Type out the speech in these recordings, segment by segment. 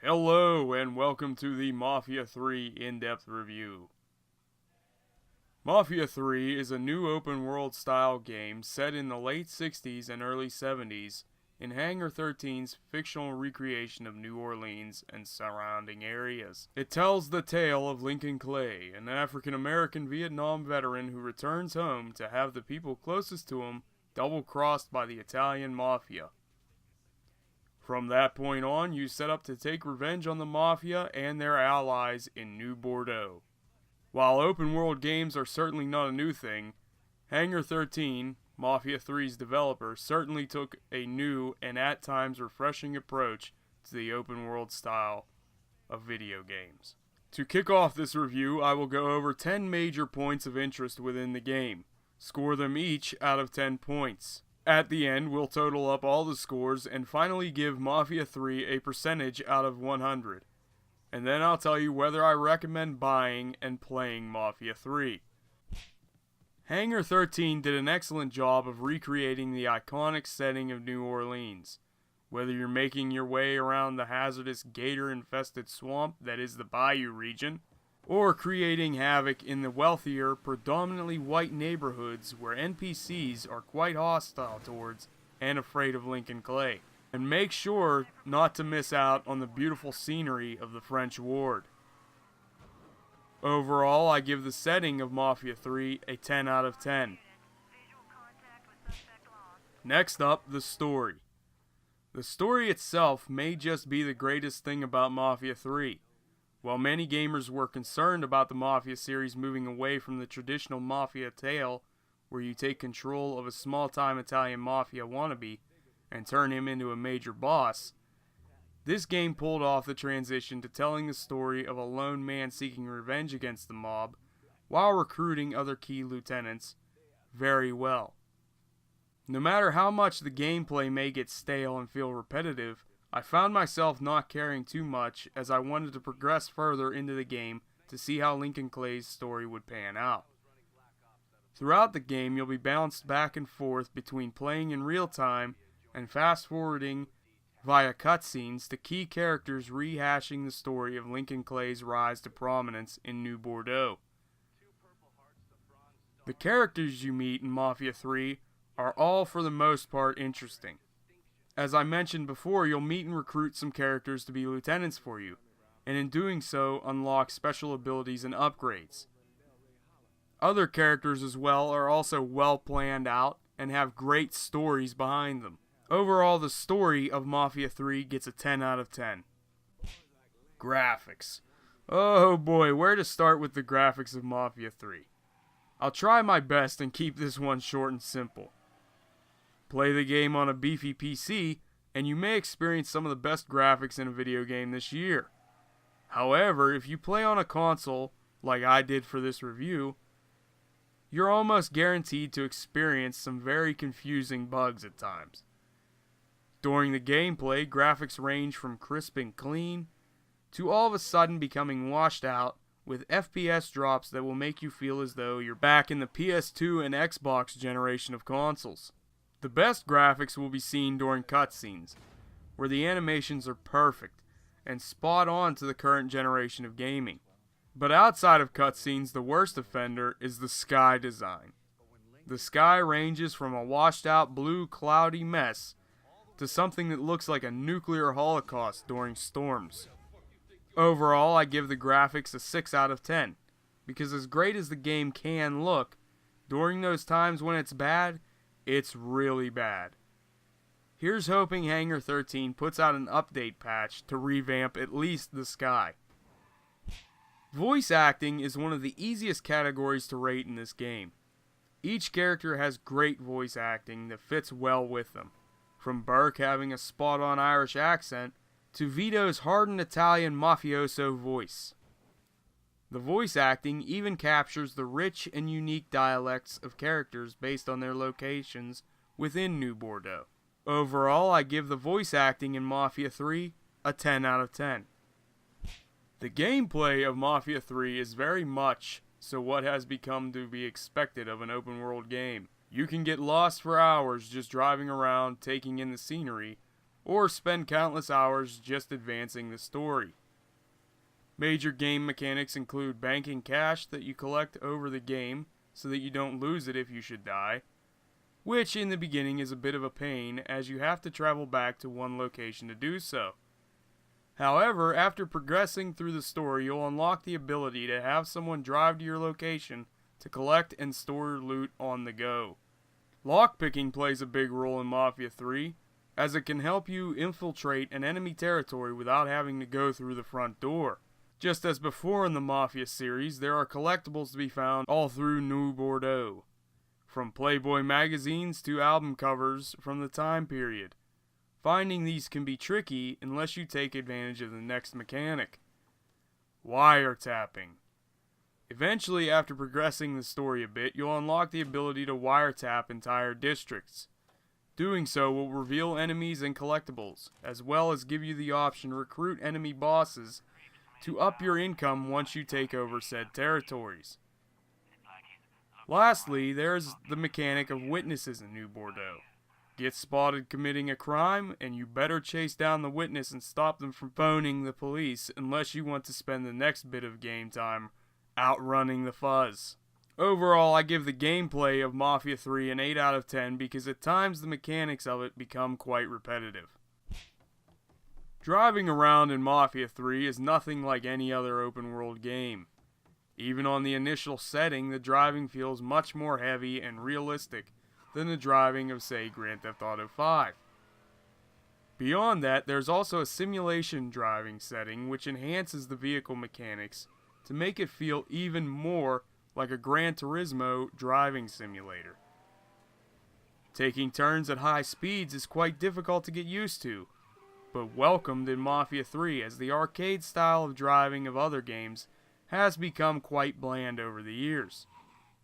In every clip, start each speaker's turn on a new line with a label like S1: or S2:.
S1: Hello and welcome to the Mafia 3 in-depth review. Mafia 3 is a new open-world style game set in the late 60s and early 70s in Hangar 13's fictional recreation of New Orleans and surrounding areas. It tells the tale of Lincoln Clay, an African-American Vietnam veteran who returns home to have the people closest to him double-crossed by the Italian Mafia. From that point on, you set up to take revenge on the Mafia and their allies in New Bourdeaux. While open-world games are certainly not a new thing, Hangar 13, Mafia 3's developer, certainly took a new and at times refreshing approach to the open-world style of video games. To kick off this review, I will go over 10 major points of interest within the game, score them each out of 10 points. At the end, we'll total up all the scores and finally give Mafia 3 a percentage out of 100. And then I'll tell you whether I recommend buying and playing Mafia 3. Hangar 13 did an excellent job of recreating the iconic setting of New Orleans. Whether you're making your way around the hazardous gator-infested swamp that is the Bayou region, or creating havoc in the wealthier, predominantly white neighborhoods where NPCs are quite hostile towards and afraid of Lincoln Clay. And make sure not to miss out on the beautiful scenery of the French Ward. Overall, I give the setting of Mafia 3 a 10 out of 10. Next up, the story. The story itself may just be the greatest thing about Mafia 3. While many gamers were concerned about the Mafia series moving away from the traditional Mafia tale, where you take control of a small-time Italian Mafia wannabe and turn him into a major boss, this game pulled off the transition to telling the story of a lone man seeking revenge against the mob, while recruiting other key lieutenants very well. No matter how much the gameplay may get stale and feel repetitive, I found myself not caring too much as I wanted to progress further into the game to see how Lincoln Clay's story would pan out. Throughout the game, you'll be bounced back and forth between playing in real time and fast-forwarding via cutscenes to key characters rehashing the story of Lincoln Clay's rise to prominence in New Bourdeaux. The characters you meet in Mafia 3 are all for the most part interesting. As I mentioned before, you'll meet and recruit some characters to be lieutenants for you, and in doing so, unlock special abilities and upgrades. Other characters as well are also well planned out and have great stories behind them. Overall, the story of Mafia 3 gets a 10 out of 10. Graphics. Oh boy, where to start with the graphics of Mafia 3? I'll try my best and keep this one short and simple. Play the game on a beefy PC, and you may experience some of the best graphics in a video game this year. However, if you play on a console, like I did for this review, you're almost guaranteed to experience some very confusing bugs at times. During the gameplay, graphics range from crisp and clean, to all of a sudden becoming washed out, with FPS drops that will make you feel as though you're back in the PS2 and Xbox generation of consoles. The best graphics will be seen during cutscenes, where the animations are perfect and spot on to the current generation of gaming. But outside of cutscenes, the worst offender is the sky design. The sky ranges from a washed out blue cloudy mess to something that looks like a nuclear holocaust during storms. Overall, I give the graphics a 6 out of 10, because as great as the game can look, during those times when it's bad, it's really bad. Here's hoping Hangar 13 puts out an update patch to revamp at least the sky. Voice acting is one of the easiest categories to rate in this game. Each character has great voice acting that fits well with them, from Burke having a spot-on Irish accent to Vito's hardened Italian mafioso voice. The voice acting even captures the rich and unique dialects of characters based on their locations within New Bourdeaux. Overall, I give the voice acting in Mafia 3 a 10 out of 10. The gameplay of Mafia 3 is very much so what has become to be expected of an open world game. You can get lost for hours just driving around taking in the scenery, or spend countless hours just advancing the story. Major game mechanics include banking cash that you collect over the game so that you don't lose it if you should die, which in the beginning is a bit of a pain as you have to travel back to one location to do so. However, after progressing through the story, you'll unlock the ability to have someone drive to your location to collect and store loot on the go. Lockpicking plays a big role in Mafia 3, as it can help you infiltrate an enemy territory without having to go through the front door. Just as before in the Mafia series, there are collectibles to be found all through New Bourdeaux, from Playboy magazines to album covers from the time period. Finding these can be tricky unless you take advantage of the next mechanic: wiretapping. Eventually, after progressing the story a bit, you'll unlock the ability to wiretap entire districts. Doing so will reveal enemies and collectibles, as well as give you the option to recruit enemy bosses to up your income once you take over said territories. Lastly, there's the mechanic of witnesses in New Bourdeaux. Get spotted committing a crime, and you better chase down the witness and stop them from phoning the police unless you want to spend the next bit of game time outrunning the fuzz. Overall, I give the gameplay of Mafia 3 an 8 out of 10 because at times the mechanics of it become quite repetitive. Driving around in Mafia 3 is nothing like any other open world game. Even on the initial setting, the driving feels much more heavy and realistic than the driving of, say, Grand Theft Auto 5. Beyond that, there's also a simulation driving setting which enhances the vehicle mechanics to make it feel even more like a Gran Turismo driving simulator. Taking turns at high speeds is quite difficult to get used to, but welcomed in Mafia 3 as the arcade style of driving of other games has become quite bland over the years.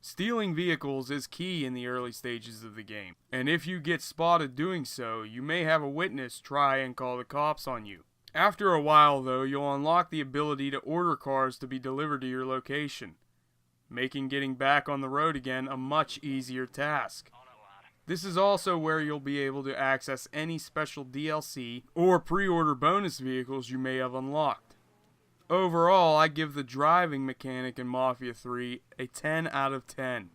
S1: Stealing vehicles is key in the early stages of the game, and if you get spotted doing so, you may have a witness try and call the cops on you. After a while though, you'll unlock the ability to order cars to be delivered to your location, making getting back on the road again a much easier task. This is also where you'll be able to access any special DLC or pre-order bonus vehicles you may have unlocked. Overall, I give the driving mechanic in Mafia 3 a 10 out of 10.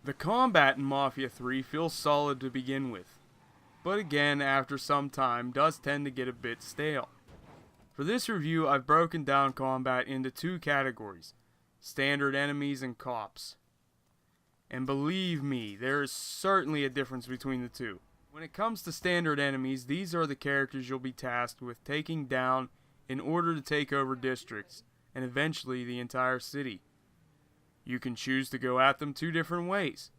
S1: The combat in Mafia 3 feels solid to begin with, but again, after some time, does tend to get a bit stale. For this review, I've broken down combat into two categories: standard enemies and cops. And believe me, there is certainly a difference between the two. When it comes to standard enemies, these are the characters you'll be tasked with taking down in order to take over districts, and eventually the entire city. You can choose to go at them two different ways: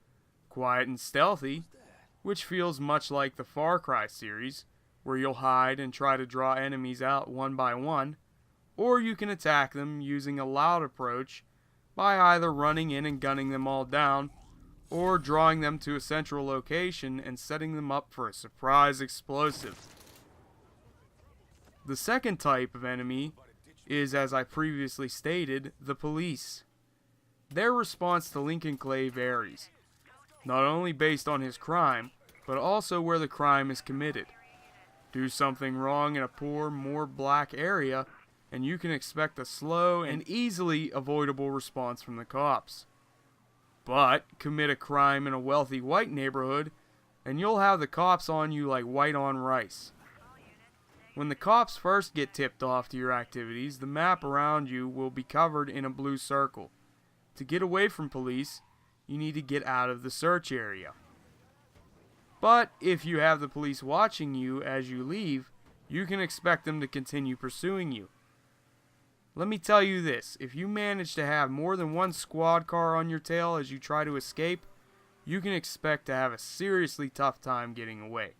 S1: quiet and stealthy, which feels much like the Far Cry series, where you'll hide and try to draw enemies out one by one, or you can attack them using a loud approach by either running in and gunning them all down, or drawing them to a central location and setting them up for a surprise explosive. The second type of enemy is, as I previously stated, the police. Their response to Lincoln Clay varies, not only based on his crime, but also where the crime is committed. Do something wrong in a poor, more black area, and you can expect a slow and easily avoidable response from the cops. But commit a crime in a wealthy white neighborhood, and you'll have the cops on you like white on rice. When the cops first get tipped off to your activities, the map around you will be covered in a blue circle. To get away from police, you need to get out of the search area. But if you have the police watching you as you leave, you can expect them to continue pursuing you. Let me tell you this: if you manage to have more than one squad car on your tail as you try to escape, you can expect to have a seriously tough time getting away,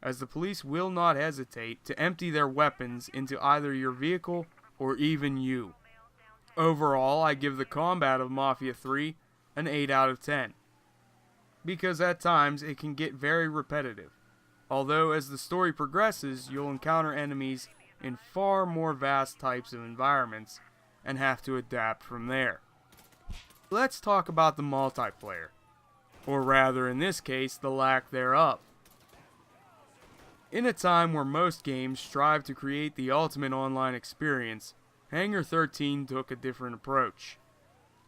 S1: as the police will not hesitate to empty their weapons into either your vehicle or even you. Overall, I give the combat of Mafia 3 an 8 out of 10, because at times it can get very repetitive, although as the story progresses, you'll encounter enemies in far more vast types of environments and have to adapt from there. Let's talk about the multiplayer, or rather in this case, the lack thereof. In a time where most games strive to create the ultimate online experience, Hangar 13 took a different approach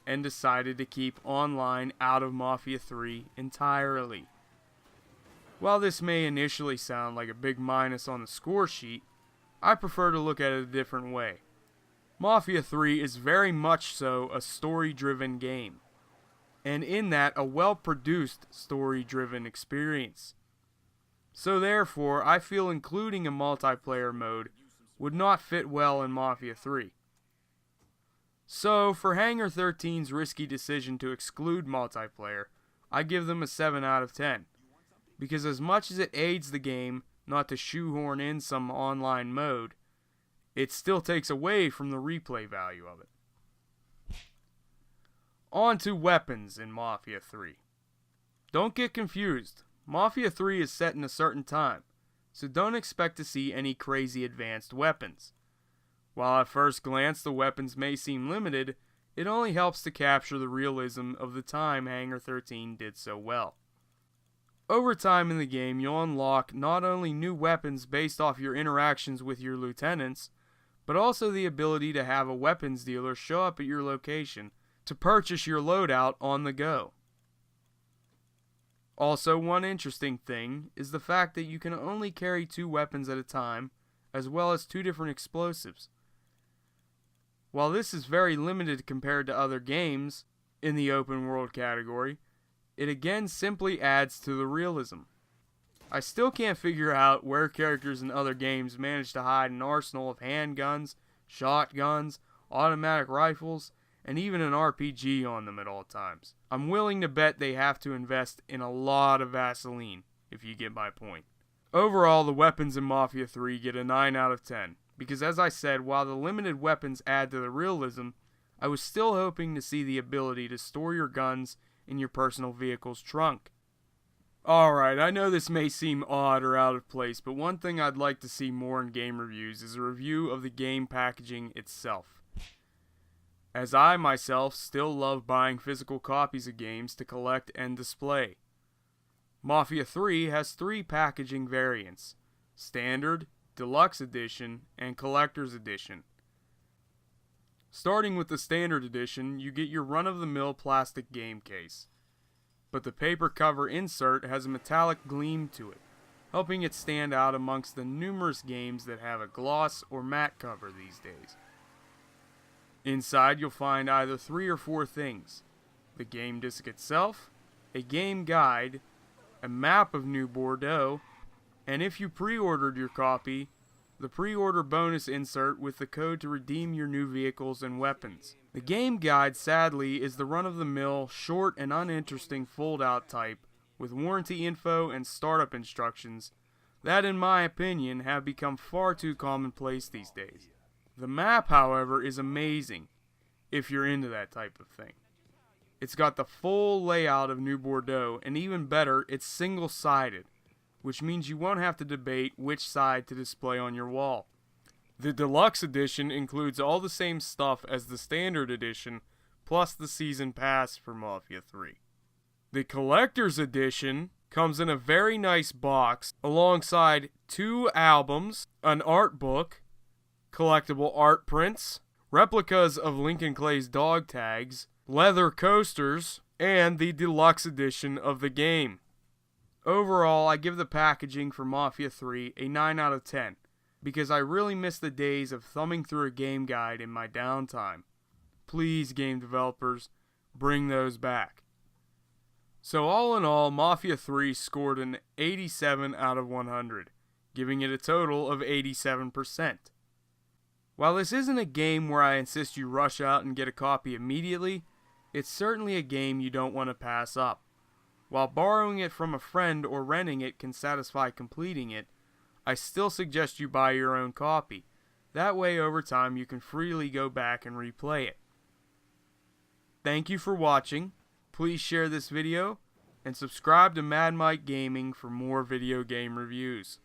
S1: and decided to keep online out of Mafia 3 entirely. While this may initially sound like a big minus on the score sheet, I prefer to look at it a different way. Mafia 3 is very much so a story-driven game, and in that a well-produced story-driven experience. So therefore, I feel including a multiplayer mode would not fit well in Mafia 3. So, for Hangar 13's risky decision to exclude multiplayer, I give them a 7 out of 10. Because as much as it aids the game not to shoehorn in some online mode, it still takes away from the replay value of it. On to weapons in Mafia 3. Don't get confused. Mafia 3 is set in a certain time, so don't expect to see any crazy advanced weapons. While at first glance the weapons may seem limited, it only helps to capture the realism of the time Hangar 13 did so well. Over time in the game, you'll unlock not only new weapons based off your interactions with your lieutenants, but also the ability to have a weapons dealer show up at your location to purchase your loadout on the go. Also, one interesting thing is the fact that you can only carry 2 weapons at a time, as well as 2 different explosives. While this is very limited compared to other games in the open world category, it again simply adds to the realism. I still can't figure out where characters in other games manage to hide an arsenal of handguns, shotguns, automatic rifles, and even an RPG on them at all times. I'm willing to bet they have to invest in a lot of Vaseline, if you get my point. Overall, the weapons in Mafia 3 get a 9 out of 10, because as I said, while the limited weapons add to the realism, I was still hoping to see the ability to store your guns in your personal vehicle's trunk. Alright, I know this may seem odd or out of place, but one thing I'd like to see more in game reviews is a review of the game packaging itself. As I myself still love buying physical copies of games to collect and display. Mafia 3 has 3 packaging variants: Standard, Deluxe Edition, and Collector's Edition. Starting with the Standard Edition, you get your run-of-the-mill plastic game case, but the paper cover insert has a metallic gleam to it, helping it stand out amongst the numerous games that have a gloss or matte cover these days. Inside you'll find either 3 or 4 things: the game disc itself, a game guide, a map of New Bourdeaux, and if you pre-ordered your copy, the pre-order bonus insert with the code to redeem your new vehicles and weapons. The game guide, sadly, is the run-of-the-mill, short and uninteresting fold-out type with warranty info and startup instructions that, in my opinion, have become far too commonplace these days. The map, however, is amazing, if you're into that type of thing. It's got the full layout of New Bourdeaux, and even better, it's single-sided, which means you won't have to debate which side to display on your wall. The Deluxe Edition includes all the same stuff as the Standard Edition, plus the Season Pass for Mafia 3. The Collector's Edition comes in a very nice box, alongside 2 albums, an art book, collectible art prints, replicas of Lincoln Clay's dog tags, leather coasters, and the Deluxe Edition of the game. Overall, I give the packaging for Mafia 3 a 9 out of 10, because I really miss the days of thumbing through a game guide in my downtime. Please, game developers, bring those back. So all in all, Mafia 3 scored an 87 out of 100, giving it a total of 87%. While this isn't a game where I insist you rush out and get a copy immediately, it's certainly a game you don't want to pass up. While borrowing it from a friend or renting it can satisfy completing it, I still suggest you buy your own copy. That way over time you can freely go back and replay it. Thank you for watching. Please share this video and subscribe to Mad Mike Gaming for more video game reviews.